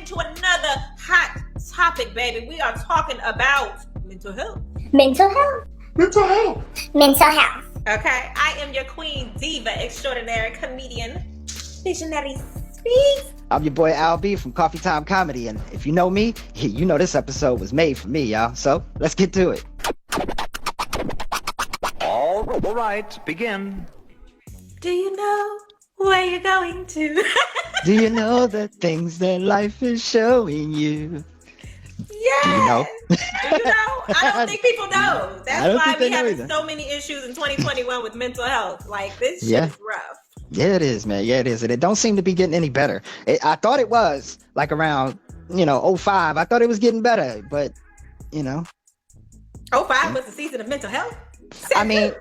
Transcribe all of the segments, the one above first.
into another hot topic, baby. We are talking about mental health. Mental health. Mental health. Mental health. Okay, I am your queen, diva extraordinaire, comedian, visionary speaks. I'm your boy Al B from Coffee Time Comedy, and if you know me, you know this episode was made for me, y'all. So let's get to it. All right, begin. Do you know where you're going to? Do you know the things that life is showing you? Yes. Do you know? Do you know? I don't think people know. That's why we having either. so many issues in 2021 with mental health. Like, this shit is rough. Yeah, it is, man. Yeah, it is. And it don't seem to be getting any better. I thought it was like around, 05. I thought it was getting better, but, 05 was the season of mental health? I mean,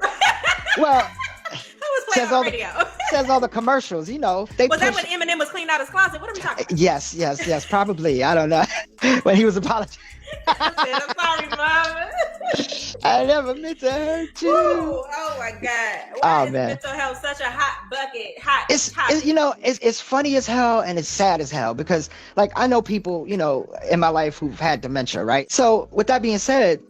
well, Who was playing on radio? Says all the commercials, they Was that when Eminem was cleaning out his closet? What are we talking about? Yes, probably. I don't know. When he was apologizing. I'm sorry, mama. I never meant to hurt you. Ooh, oh my God. Why is mental health such a hot bucket? It's funny as hell and it's sad as hell because, like, I know people, in my life who've had dementia, right? So with that being said,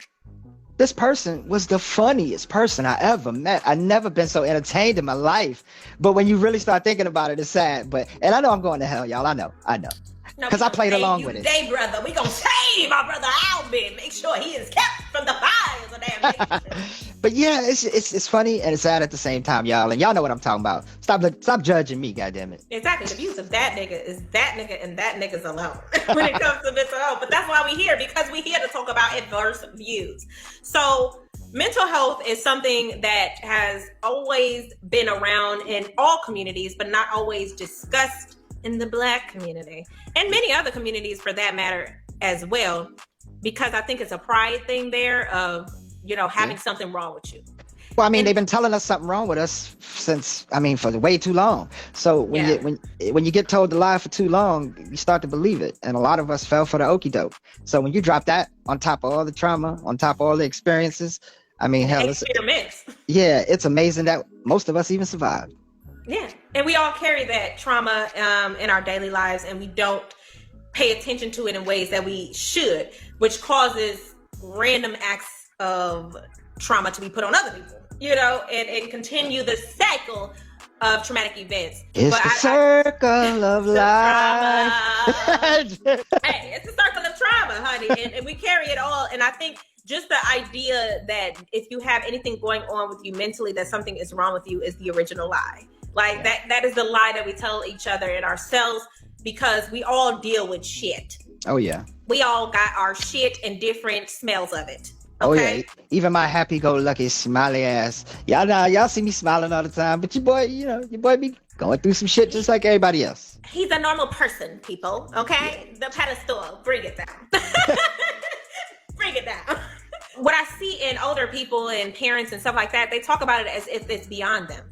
this person was the funniest person I ever met. I've never been so entertained in my life. But when you really start thinking about it, it's sad. And I know I'm going to hell, y'all. I know. Because I played along with it. Today, brother, we gonna save our brother Alvin. Make sure he is kept from the fires of damnation. But yeah, it's funny and it's sad at the same time, y'all. And y'all know what I'm talking about. Stop judging me, goddammit. Exactly. The views of that nigga is that nigga and that nigga's alone when it comes to mental health. But that's why we're here, because we're here to talk about adverse views. So mental health is something that has always been around in all communities, but not always discussed in the Black community and many other communities for that matter as well, because I think it's a pride thing there of, having something wrong with you. Well, I mean, they've been telling us something wrong with us for way too long. So when you get told the lie for too long, you start to believe it. And a lot of us fell for the okie doke. So when you drop that on top of all the trauma, on top of all the experiences, I mean, hell, it's amazing that most of us even survived. Yeah, and we all carry that trauma in our daily lives, and we don't pay attention to it in ways that we should, which causes random acts of trauma to be put on other people, and continue the cycle of traumatic events. It's the circle of life. Hey, it's a circle of trauma, honey, and we carry it all. And I think just the idea that if you have anything going on with you mentally, that something is wrong with you is the original lie. Like that is the lie that we tell each other and ourselves, because we all deal with shit. Oh yeah. We all got our shit and different smells of it. Okay? Oh yeah. Even my happy-go-lucky smiley ass. Y'all see me smiling all the time, but your boy be going through some shit just like everybody else. He's a normal person, people. Okay? Yeah. The pedestal, bring it down. Bring it down. What I see in older people and parents and stuff like that, they talk about it as if it's beyond them.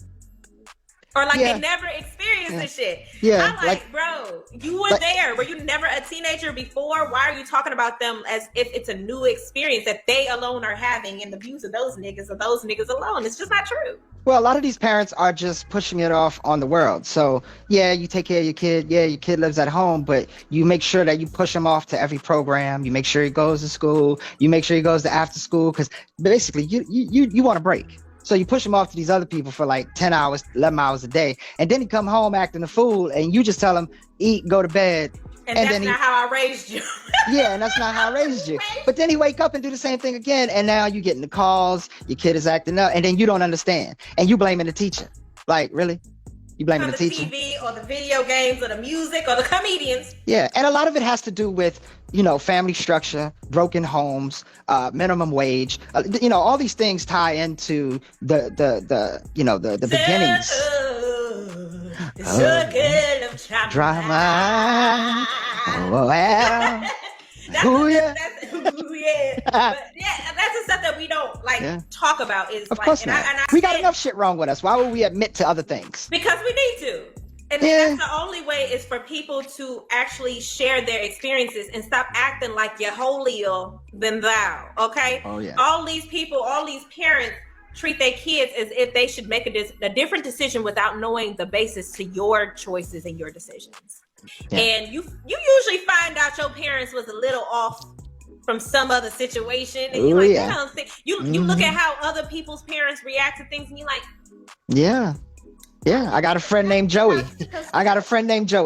Or like they never experienced this shit. Yeah. I'm like, bro, you were there. Were you never a teenager before? Why are you talking about them as if it's a new experience that they alone are having, and the views of those niggas are those niggas alone? It's just not true. Well, a lot of these parents are just pushing it off on the world. So, yeah, you take care of your kid. Yeah, your kid lives at home, but you make sure that you push him off to every program. You make sure he goes to school. You make sure he goes to after school, because basically you want a break. So you push him off to these other people for like 10 hours, 11 hours a day. And then he come home acting a fool, and you just tell him, eat, go to bed. And that's not how I raised you. Yeah, and that's not how I raised you. But then he wake up and do the same thing again. And now you getting the calls, your kid is acting up, and then you don't understand. And you blaming the teacher. Like, really? You blaming the teacher? TV or the video games or the music or the comedians. Yeah, and a lot of it has to do with, family structure, broken homes, minimum wage. All these things tie into the beginnings. The circle of drama. Oh, well. That's the stuff that we don't talk about. Is of course not. We got enough shit wrong with us. Why would we admit to other things? Because we need to. And that's the only way, is for people to actually share their experiences and stop acting like you're holier than thou. Okay? Oh yeah. All these people, all these parents treat their kids as if they should make a different decision without knowing the basis to your choices and your decisions. Yeah. And you usually find out your parents was a little off from some other situation, and you're Ooh, like, yeah. you don't think you look at how other people's parents react to things, and you're like, Yeah. I got a friend named Joey.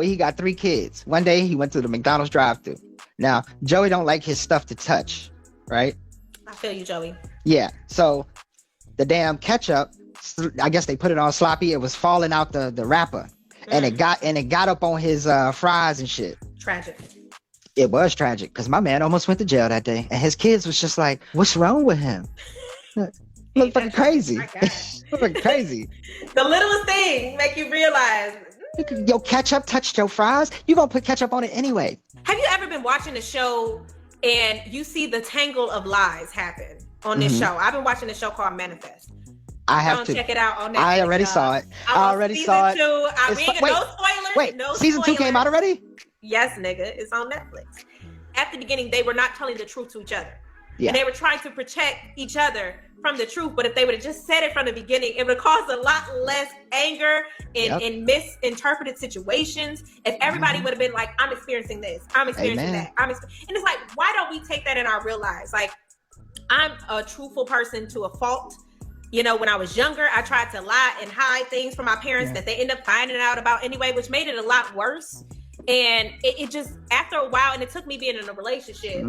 He got 3 kids. One day he went to the McDonald's drive-thru. Now, Joey don't like his stuff to touch, right? I feel you, Joey. Yeah. So the damn ketchup, I guess they put it on sloppy. It was falling out the wrapper, and it got up on his fries and shit. Tragic. It was tragic because my man almost went to jail that day, and his kids was just like, "What's wrong with him? Look fucking crazy. Look fucking crazy." The littlest thing make you realize. Your ketchup touched your fries. You gonna put ketchup on it anyway? Have you ever been watching a show and you see the tangle of lies happen on this show? I've been watching a show called Manifest. I have to check it out on Netflix. I already saw it. I already saw it. No spoilers. Wait, no season 2 came out already? Yes, nigga, it's on Netflix. At the beginning, they were not telling the truth to each other. Yeah. And they were trying to protect each other from the truth. But if they would have just said it from the beginning, it would have caused a lot less anger and misinterpreted situations. If everybody would have been like, I'm experiencing this, I'm experiencing that. And it's like, why don't we take that in our real lives? Like, I'm a truthful person to a fault. You know, when I was younger, I tried to lie and hide things from my parents that they end up finding out about anyway, which made it a lot worse. And it just, after a while, and it took me being in a relationship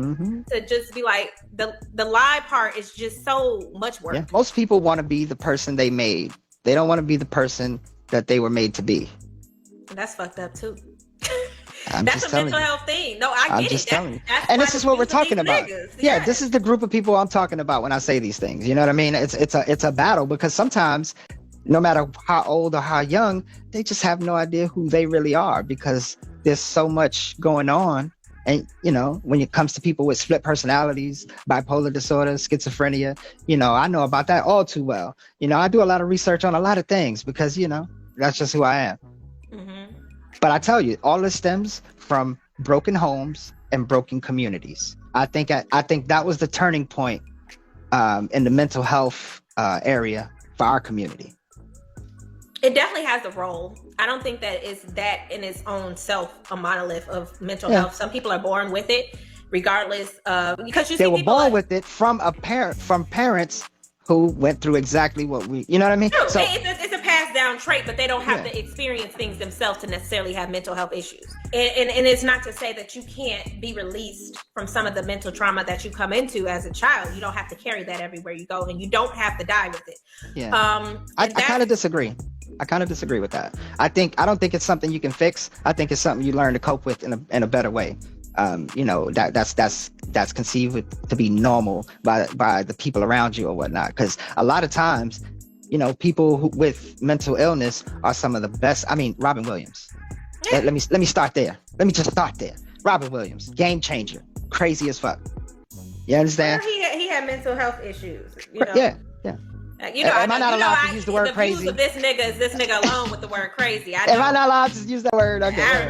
to just be like, the lie part is just so much work. Yeah. Most people want to be the person they made. They don't want to be the person that they were made to be. And that's fucked up too. I'm That's just a telling mental you. health thing. No, I get I'm it. just telling you. That's And why this is what we're these are talking these about. niggas. Yeah, this is the group of people I'm talking about when I say these things. You know what I mean? It's a battle because sometimes, no matter how old or how young, they just have no idea who they really are because there's so much going on. And, you know, when it comes to people with split personalities, bipolar disorder, schizophrenia, you know, I know about that all too well. You know, I do a lot of research on a lot of things because, you know, that's just who I am. But I tell you, all this stems from broken homes and broken communities. I think that was the turning point in the mental health area for our community. It definitely has a role. I don't think that it's that in its own self a monolith of mental health. Some people are born with it, regardless of because they were born with it from parents who went through exactly what you know what I mean? So it's a passed down trait, but they don't have to experience things themselves to necessarily have mental health issues. And it's not to say that you can't be released from some of the mental trauma that you come into as a child. You don't have to carry that everywhere you go, and you don't have to die with it. Yeah. I kind of disagree. I kind of disagree with that. I don't think it's something you can fix. I think it's something you learn to cope with in a better way. You know, that's conceived to be normal by the people around you or whatnot. Because a lot of times, you know, people with mental illness are some of the best. I mean, Robin Williams. Let me start there. Let me just start there. Robin Williams, game changer, crazy as fuck. You understand? Well, he had mental health issues. You know? Yeah. You know, am I not allowed to use the word crazy? The views of this nigga alone with the word crazy. Am I not allowed to use that word? Okay. I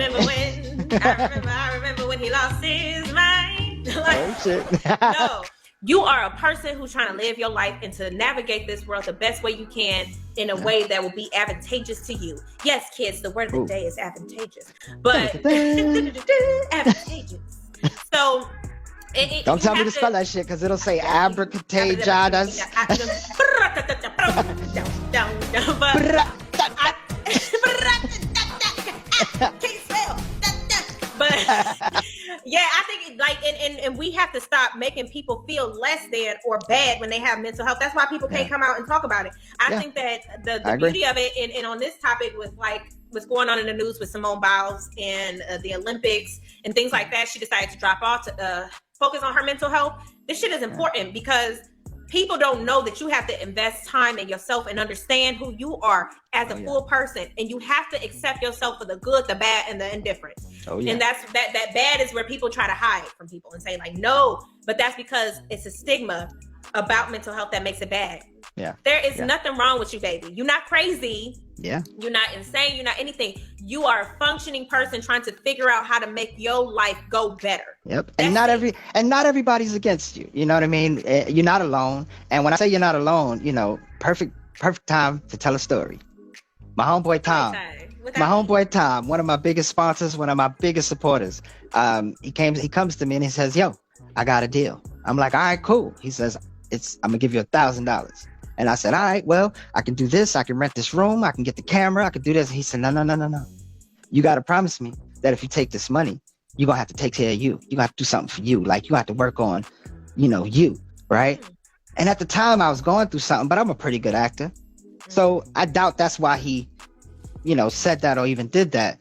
remember when he lost his mind. Oh shit. No, you are a person who's trying to live your life and to navigate this world the best way you can in a way that will be advantageous to you. Yes, kids, the word of the day is advantageous, but advantageous. So. Don't tell me to spell that shit because it'll say abracadabra. But yeah, I think like and we have to stop making people feel less than or bad when they have mental health. That's why people can't come out and talk about it. I think that the beauty of it and on this topic with like what's going on in the news with Simone Biles and the Olympics and things like that, she decided to drop off to focus on her mental health. This shit is important because people don't know that you have to invest time in yourself and understand who you are as a full person. And you have to accept yourself for the good, the bad, and the indifference. And that's that bad is where people try to hide from people and say like, no, but that's because it's a stigma about mental health that makes it bad. Yeah. There is nothing wrong with you, baby. You're not crazy. Yeah. You're not insane. You're not anything. You are a functioning person trying to figure out how to make your life go better. Yep. And not everybody's against you. You know what I mean? You're not alone. And when I say you're not alone, you know, perfect time to tell a story. My homeboy Tom. without My me. homeboy Tom, one of my biggest sponsors, one of my biggest supporters. He comes to me and he says, "Yo, I got a deal." I'm like, "All right, cool." He says, I'm gonna give you $1,000." And I said, "All right, well, I can do this. I can rent this room. I can get the camera. I can do this." And he said, No. You got to promise me that if you take this money, you're going to have to take care of you. You got to do something for you. Like, you have to work on, you, right? And at the time, I was going through something, but I'm a pretty good actor. So I doubt that's why he, said that or even did that.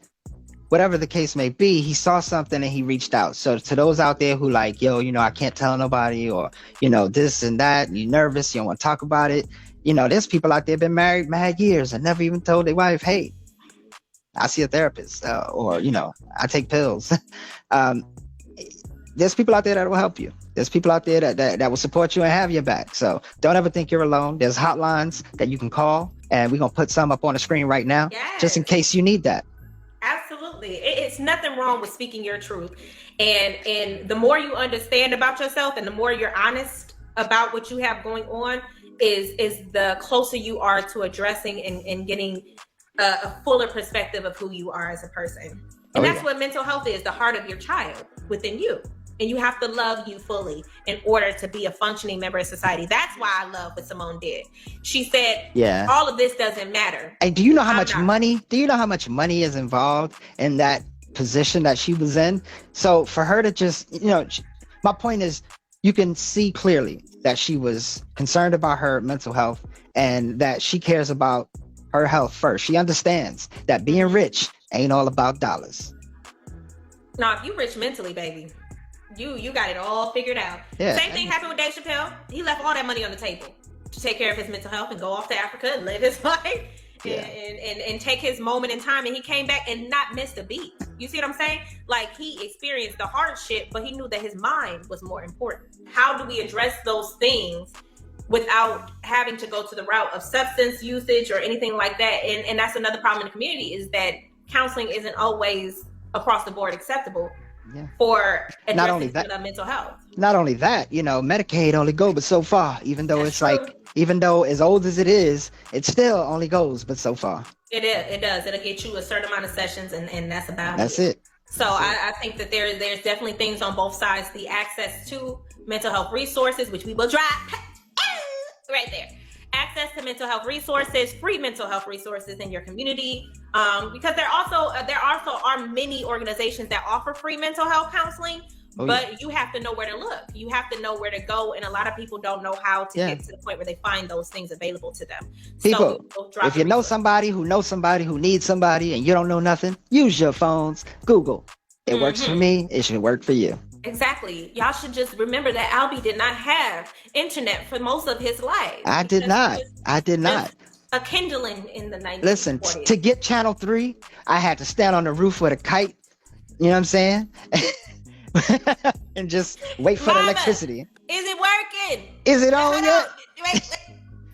Whatever the case may be, he saw something and he reached out. So to those out there who like, yo, I can't tell nobody, or, this and that, and you're nervous, you don't want to talk about it. There's people out there been married mad years and never even told their wife, hey, I see a therapist, or, I take pills. There's people out there that will help you. There's people out there that will support you and have your back. So don't ever think you're alone. There's hotlines that you can call, and we're going to put some up on the screen right now, just in case you need that. Absolutely. It's nothing wrong with speaking your truth. And the more you understand about yourself and the more you're honest about what you have going on is the closer you are to addressing and getting a fuller perspective of who you are as a person. And that's what mental health is, the heart of your child within you. And you have to love you fully in order to be a functioning member of society. That's why I love what Simone did. She said, all of this doesn't matter. And do you know how much money is involved in that position that she was in? So for her to just, my point is, you can see clearly that she was concerned about her mental health and that she cares about her health first. She understands that being rich ain't all about dollars. Now, if you rich mentally, baby, you got it all figured out. Same thing happened with Dave Chappelle. He left all that money on the table to take care of his mental health and go off to Africa and live his life and take his moment in time. And he came back and not missed a beat. You see what I'm saying? Like, he experienced the hardship, but he knew that his mind was more important. How do we address those things without having to go to the route of substance usage or anything like that? And that's another problem in the community, is that counseling isn't always across the board acceptable for addressing mental health. Not only that, Medicaid only goes but so far, even though even though as old as it is, it still only goes but so far. It does. It'll get you a certain amount of sessions and that's about it. That's it. So I think that there's definitely things on both sides. The access to mental health resources, which we will drop right there. Access to mental health resources, free mental health resources in your community, because there also are many organizations that offer free mental health counseling, but you have to know where to look. You have to know where to go, and a lot of people don't know how to get to the point where they find those things available to them. People, if you know somebody who knows somebody who needs somebody and you don't know nothing, use your phones, Google. It works for me, it should work for you. Exactly. Y'all should just remember that Albie did not have internet for most of his life. I did not. A kindling in the 1940s. Listen, to get Channel 3, I had to stand on the roof with a kite. You know what I'm saying? And just wait for the electricity. Is it working? Is it on yet?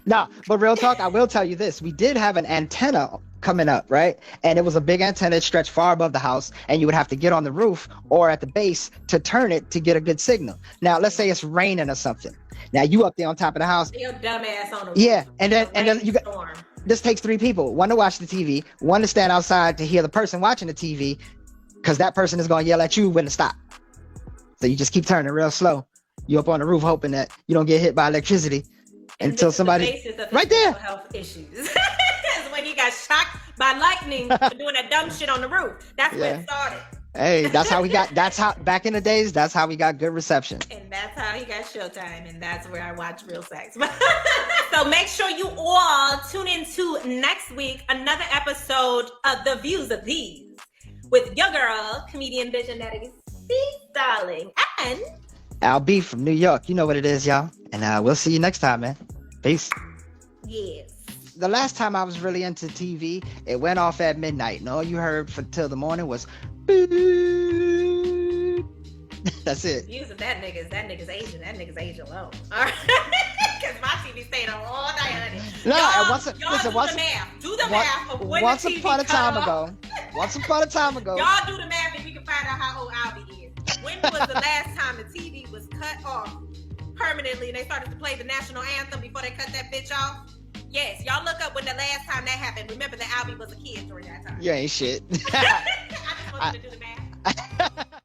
No, but real talk, I will tell you this. We did have an antenna coming up, right? And it was a big antenna stretched far above the house, and you would have to get on the roof or at the base to turn it to get a good signal. Now, let's say it's raining or something. Now, you up there on top of the house. Your dumb ass on the roof. Yeah, and then you got... This takes 3 people. One to watch the TV, one to stand outside to hear the person watching the TV, because that person is going to yell at you when to stop. So you just keep turning real slow. You up on the roof hoping that you don't get hit by electricity until somebody... right there. Health issues. When he got shocked by lightning for doing that dumb shit on the roof. That's where it started. Hey, that's how back in the days, that's how we got good reception. And that's how he got Showtime, and that's where I watch Real Sex. So make sure you all tune into next week, another episode of The Views of These with your girl, comedian visionary Steve Darling, and Al B from New York. You know what it is, y'all. And we'll see you next time, man. Peace. Yes. The last time I was really into TV, it went off at midnight, and all you heard till the morning was boop. That's it. Views of that nigga's Asian. That nigga's age alone. All right. Because my TV stayed on all night, honey. No, do the math of when once the TV upon a time ago. Y'all do the math and we can find out how old Albie is. When was the last time the TV was cut off permanently and they started to play the national anthem before they cut that bitch off? Yes, y'all look up when the last time that happened. Remember that Albie was a kid during that time. You ain't shit. I just want you to do the math.